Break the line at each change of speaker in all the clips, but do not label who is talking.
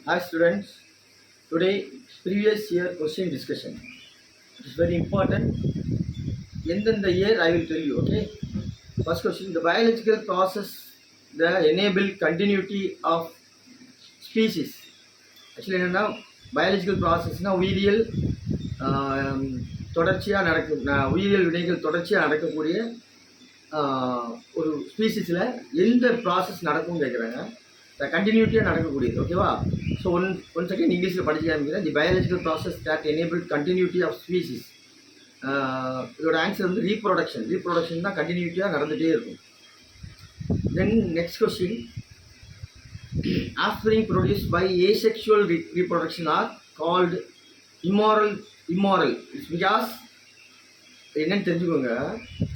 Hi students, today previous year question discussion. It's very important. In the year I will tell you, okay? First question, the biological process that enable continuity of species. Actually என்னன்னா biological processனா உயிரியல் தொடர்ச்சியாக நடக்கும் உயிரியல் வினைகள் தொடர்ச்சியாக நடக்கக்கூடிய ஒரு ஸ்பீசிஸில் எந்த ப்ராசஸ் நடக்கும்னு கேட்குறாங்க. கண்டினியூட்டியாக நடக்கக்கூடியது. ஓகேவா? ஸோ ஒன் செகண்ட் இங்கிலீஷில் படிச்சு காமிக்கிறேன். The biological process that enable continuity of species. இதோட ஆன்சர் வந்து ரீப்ரொடக்ஷன் தான் கண்டினியூட்டியாக நடந்துகிட்டே இருக்கும். Then next question, offspring produced by asexual reproduction are called immoral. It's because என்னன்னு தெரிஞ்சுக்கோங்க,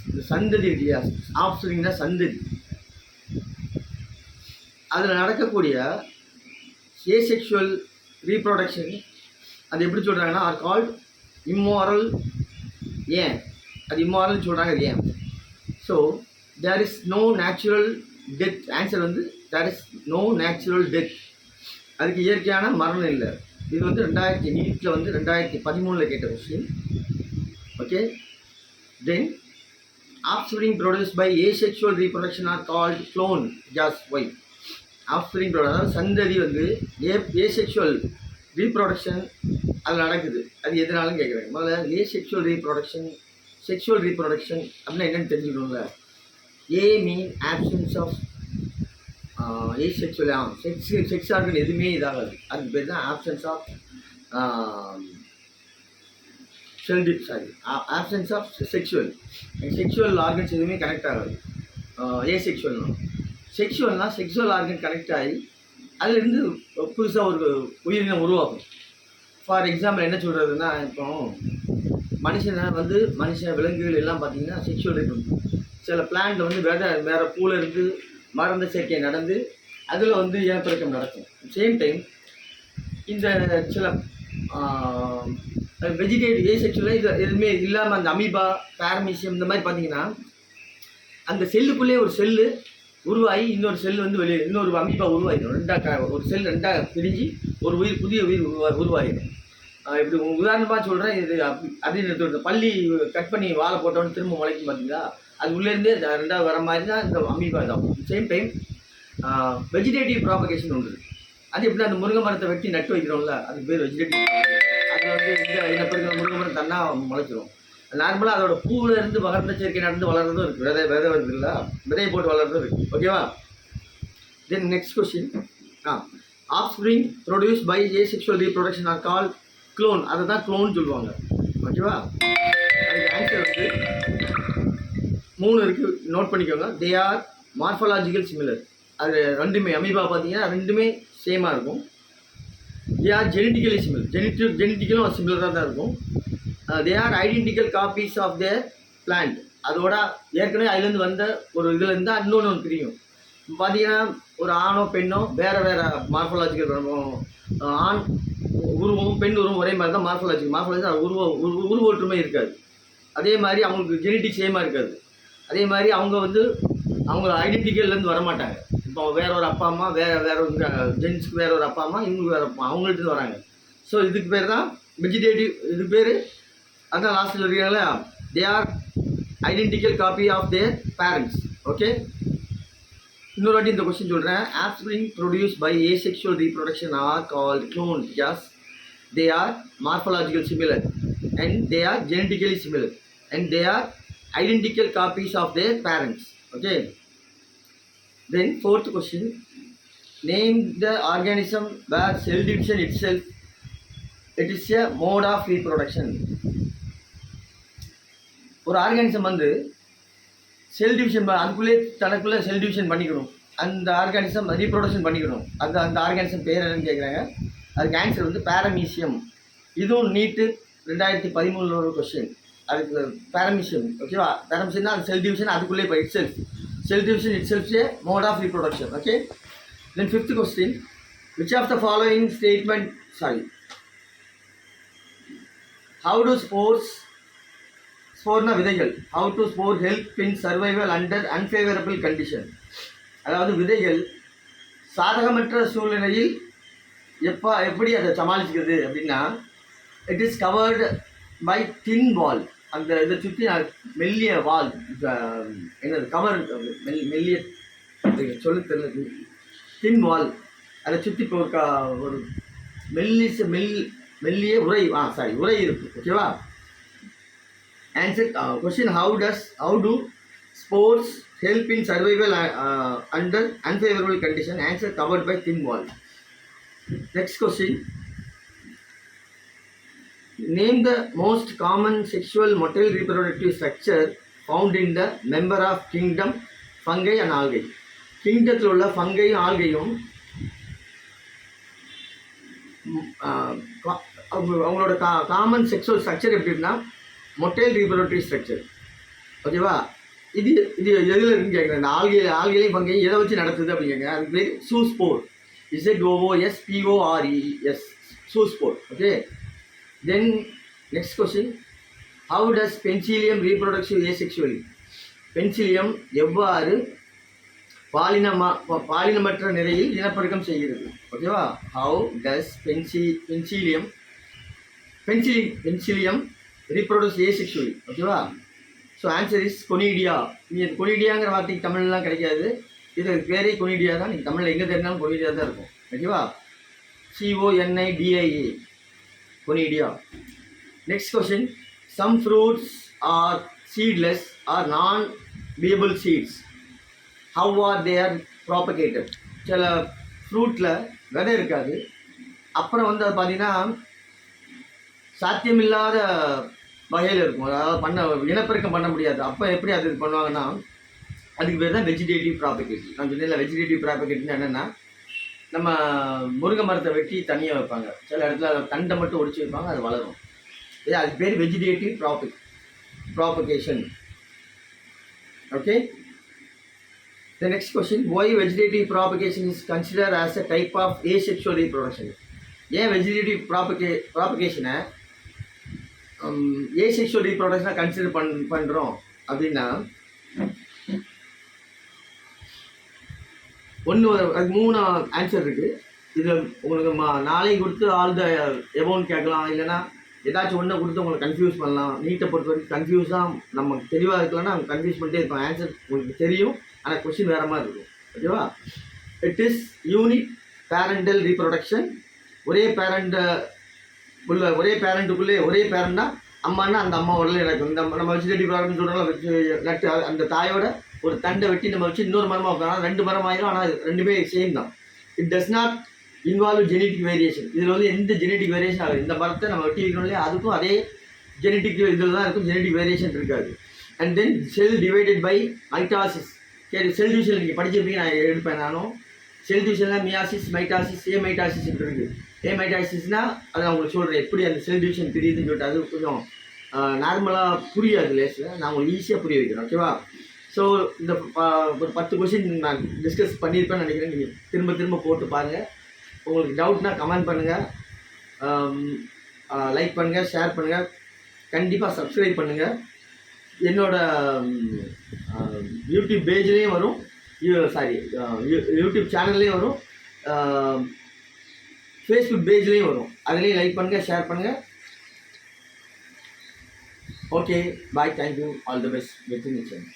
இந்த சந்ததி இருக்கு இல்லையா, ஆஃப்ஸ்பிரிங்னா சந்ததி, அதில் நடக்கக்கூடிய ஏசெக்சுவல் ரீப்ரொடக்ஷன் அது எப்படி சொல்கிறாங்கன்னா ஆர் கால்ட் இம்மாரல். ஏன் அது இம்மாரல்னு சொல்கிறாங்க? ஏன்? So there is no natural death. Answer வந்து there is no natural death. அதுக்கு இயற்கையான மரணம் இல்லை. இது வந்து நீட்டில் வந்து 2013 கேட்ட question. Okay. Then offspring produced by asexual reproduction are called clone. Just why? offspring அதாவது சந்ததி வந்து ஏசெக்சுவல் ரீப்ரொடக்ஷன் அதில் நடக்குது. அது எதனாலும் கேட்குறாங்க. முதல்ல ஏசெக்சுவல் ரீப்ரொடக்ஷன், செக்ஷுவல் ரீப்ரொடக்ஷன் அப்படின்னா என்னென்னு தெரிஞ்சுக்கணும்ல. A mean absence of asexual sex organ எதுவுமே இதாகாது. அதுக்கு பேர் தான் absence of absence of sexual organs எதுவுமே கனெக்ட் ஆகாது. செக்ஷுவல்னா செக்ஷுவல் ஆர்கன் கனெக்ட் ஆகி அதுலேருந்து புதுசாக ஒரு உயிரினம் உருவாகும். ஃபார் எக்ஸாம்பிள் என்ன சொல்கிறதுனா, இப்போ மனுஷன் விலங்குகள் எல்லாம் பார்த்தீங்கன்னா செக்ஷுவல் ரீப்ரொடக்ஷன். சில பிளான்ட்டில் வந்து வேறு பூவில் இருந்து மறந்த சேர்க்கை நடந்து அதில் வந்து இனப்பெருக்கம் நடக்கும். சேம் டைம் இந்த சில வெஜிடேட்டிவ் ஏசெக்சுவலாக இது எதுவுமே இல்லாமல் அந்த அமீபா, பாரமீசியம் இந்த மாதிரி பார்த்தீங்கன்னா அந்த செல்லுக்குள்ளேயே ஒரு செல்லு உருவாகி இன்னொரு செல் வந்து வெளியே இன்னொரு அமீபா உருவாகிடும். ஒரு செல் ரெண்டாக பிரிஞ்சு ஒரு புதிய உயிர் உருவாகிடும். இப்படி உதாரணமாக சொல்கிறேன். இது அப்படின்னு எடுத்து பள்ளி கட் பண்ணி வாழை போட்டோன்னு திரும்ப முளைக்கும் பார்த்தீங்களா, அது உள்ளேருந்தே ரெண்டாவது வர மாதிரி தான் இந்த அமீபா இதாகும். சேம் டைம் வெஜிடேட்டிவ் ப்ராபகேஷன் உண்டு. அது எப்படி அந்த முருங்கை மரத்தை வெட்டி நட்டு வைக்கிறோம்ல, அதுக்கு பேர் வெஜிடேட்டிவ். அதில் வந்து இந்த இனப்பெருக்கிற முருங்கை மரம் தன்னாக முளைச்சிரும். நார்மலாக அதோட பூவில் இருந்து வளர்ந்த சேர்க்கை நடந்து வளர்றதும் இருக்குது. விதை வருது இல்லை, விதையை போட்டு வளர்றதும் இருக்குது. ஓகேவா? Then next question, offspring produce by asexual reproduction are called clone. அதை தான் க்ளோன் சொல்லுவாங்க. ஓகேவா? அதுக்கு ஆன்சர் வந்து 3 இருக்குது, நோட் பண்ணிக்கோங்க. They are morphological similar. அது ரெண்டுமே அமீபா பார்த்தீங்கன்னா ரெண்டுமே சேமாக இருக்கும். They are genetically similar. ஜெனட்டிக்கலும் சிமிலராக தான் இருக்கும். They are identical copies of their plant. அதோட ஏற்கனவே அதுலேருந்து வந்த ஒரு இதுலேருந்து இன்னொன்று பிரியும். பார்த்தீங்கன்னா ஒரு ஆணோ பெண்ணோ வேறு மார்ஃபலாஜிக்கல் ஆண் உருவமும் பெண் உருவம் ஒரே மாதிரி தான் மார்ஃபலாஜி உருவ ஒற்றுமை இருக்காது. அதே மாதிரி அவங்களுக்கு ஜெனட்டிக் சேமாக இருக்காது. அதே மாதிரி அவங்க ஐடென்டிக்கல்லேருந்து வரமாட்டாங்க. இப்போ வேற ஒரு அப்பா அம்மா வேற ஒரு ஜென்ஸுக்கு வேற ஒரு அப்பா அம்மா, இவங்களுக்கு வேறு அப்பா அவங்கள்ட்ட வராங்க. ஸோ இதுக்கு பேர் தான் வெஜிடேட்டிவ். இது பேர் அதான் லாஸ்ட்டில் இருக்கிறாங்களா, they are identical copy of their parents. Okay. இன்னொரு வாட்டி இந்த கொஸ்டின் சொல்கிறேன். Offspring produce by asexual reproduction are called clone because they are morphological similar and they are genetically similar and they are identical copies of their parents. Okay. Then fourth question, name the organism where cell division itself it is a mode of reproduction. ஒரு organism வந்து செல் division அதுக்குள்ளே தனக்குள்ளே cell division பண்ணிக்கணும். அந்த organism reproduction பண்ணிக்கணும். அந்த organism பேர் என்னன்னு கேட்குறாங்க. அதுக்கு ஆன்சர் வந்து பாரமீசியம். இதுவும் நீட்டு 2013 ஒரு கொஸ்டின். அதுக்கு பாரமீசியம். ஓகேவா? பாரமீசியம்னா அது செல் டிவிஷன் அதுக்குள்ளே இப்போ cell division itself a mode of reproduction. Okay. Then fifth question, which of the following statement how do ஸ்போர்னா விதைகள், how to spore help in survival under unfavorable condition. அதாவது விதைகள் சாதகமற்ற சூழ்நிலையில் எப்படி அதை சமாளிச்சுக்கிறது அப்படின்னா, இட் இஸ் கவர்டு பை தின் வால். அந்த இதை சுற்றி மெல்லிய வால், என்னது கவர், மெல்லிய சொல்ல தெரியல, தின் வால். அதை சுற்றி இப்போ ஒரு மெல்லிய உரை உரை இருக்குது. ஓகேவா? Answer question, how do sports help in survival under unfavorable condition? Answer, covered by thin wall. Next question, name the most common sexual motile reproductive structure found in the member of kingdom fungi and algae. கிங்டத்தில் உள்ள ஃபங்கையும் ஆல்கையும் அவங்களோட common sexual structure எப்படின்னா motile reproductive structure. ஓகேவா? இது எதில் இருக்குன்னு கேட்குறேன். இந்த ஆல்கையிலையும் ஃபங்கையும் எதை வச்சு நடத்துது அப்படின்னு கேட்குறேன். அதுக்கு பேர் zoospore. ZOOSPORES, zoospore. Okay. Then next question, how does Penicillium reproductive asexually? Penicillium எவ்வாறு பாலினமற்ற நிலையில் இனப்பெருக்கம் செய்கிறது? ஓகேவா? how does Penicillium reproduce asexually? ஓகேவா? So answer is conidia. நீங்கள் கொனிடியாங்கிற வார்த்தைக்கு தமிழ்லாம் கிடைக்காது. இது பேரே கொனிடியா தான். நீங்கள் தமிழில் எங்கே தெரிஞ்சாலும் கொனிடியா தான் இருக்கும். ஓகேவா? CONIDIA, conidia. Next question, some fruits are seedless or non viable seeds. How are they are propagated? சில ஃப்ரூட்டில் விதை இருக்காது. அப்புறம் வந்து அது பார்த்தீங்கன்னா சாத்தியமில்லாத வகையில் இருக்கும். அதாவது இனப்பெருக்கம் பண்ண முடியாது. அப்போ எப்படி அது பண்ணுவாங்கன்னா, அதுக்கு பேர் தான் வெஜிடேட்டிவ் ப்ராபகேஷன். நான் சொன்னேன் வெஜிடேட்டிவ் ப்ராபகேஷன் என்னென்னா, நம்ம முருங்கை மரத்தை வெட்டி தனியாக வைப்பாங்க. சில இடத்துல அதை தண்டை மட்டும் ஒடிச்சு வைப்பாங்க, அது வளரும். அதுக்கு பேர் vegetative propagation. Okay. The next question, why vegetative propagation is considered as a type of asexual reproduction? ஏன் வெஜிடேட்டிவ் ப்ராபகேஷனை ஏசெக்சுவல் ரீப்ரொடக்ஷனாக கன்சிடர் பண்ணுறோம் அப்படின்னா, அது 3 ஆன்சர் இருக்குது. இதில் உங்களுக்கு நாளைக்கு கொடுத்து ஆல் த எபோன்னு கேட்கலாம், இல்லைன்னா ஏதாச்சும் ஒன்றை கொடுத்து உங்களை கன்ஃபியூஸ் பண்ணலாம். நீட்டை பொறுத்த வரைக்கும் கன்ஃபியூஸாக நம்ம தெளிவாக இருக்கலாம்னா அவங்க கன்ஃபியூஸ் பண்ணிட்டே இருப்போம். ஆன்சர் உங்களுக்கு தெரியும், ஆனால் கொஸ்டின் வேறு மாதிரி இருக்கும். ஓகேவா? It is unique parental reproduction. ஒரே பேரண்ட்டுக்குள்ளே ஒரே பேரண்ட்னா அம்மானா அந்த அம்மா உடனே நடக்கும். இந்த நம்ம வெஜிடேட்டிவ் ப்ராடக்ட்னு சொல்கிறோம், வச்சு நட்டு அந்த தாயோட ஒரு தண்டை வெட்டி நம்ம வச்சு இன்னொரு மரமாக வைக்கலாம். 2 மரம் ஆயிரும், ஆனால் ரெண்டுமே சேம் தான். It does not involve genetic variation. இதில் வந்து எந்த ஜெனட்டிக் வேரியேஷன் ஆகுது. இந்த மரத்தை நம்ம வெட்டி வைக்கணும் இல்லையா, அதுக்கும் அதே ஜெனட்டிக் இதில் தான் இருக்கும், ஜெனட்டிக் வேரியேஷன் இருக்காது. And then cell divided by mitosis. Cell division நீங்கள் படிச்சிருப்பீங்க, நான் எடுப்பேன் நானும். செல் டிவிஷனில் மியாசிஸ், மைட்டாசிஸ், ஏமைட்டாசிஸ் இருக்குது. ஏமைட்டாசிஸ்னால் அதை நான் உங்களுக்கு சொல்கிறேன் எப்படி அந்த செல் டிவிஷன் தெரியுதுன்னு சொல்லிட்டு. அது கொஞ்சம் நார்மலாக புரியாது லேஸில், நான் உங்களுக்கு ஈஸியாக புரிய வைக்கிறேன். ஓகேவா? ஸோ இந்த ஒரு 10 கொஸ்டின் நான் டிஸ்கஸ் பண்ணியிருப்பேன்னு நினைக்கிறேன். நீங்கள் திரும்ப போட்டு பாருங்கள். உங்களுக்கு டவுட்னா கமெண்ட் பண்ணுங்கள், லைக் பண்ணுங்கள், ஷேர் பண்ணுங்கள், கண்டிப்பாக சப்ஸ்கிரைப் பண்ணுங்கள். என்னோட யூடியூப் பேஜ்லேயும் வரும், யூடியூப் சேனல்லையும் வரும், ஃபேஸ்புக் பேஜ்லேயும் வரும். அதுலேயும் லைக் பண்ணுங்கள், ஷேர் பண்ணுங்கள். Okay, bye, thank you, all the best, வெற்றி நிச்சயம்.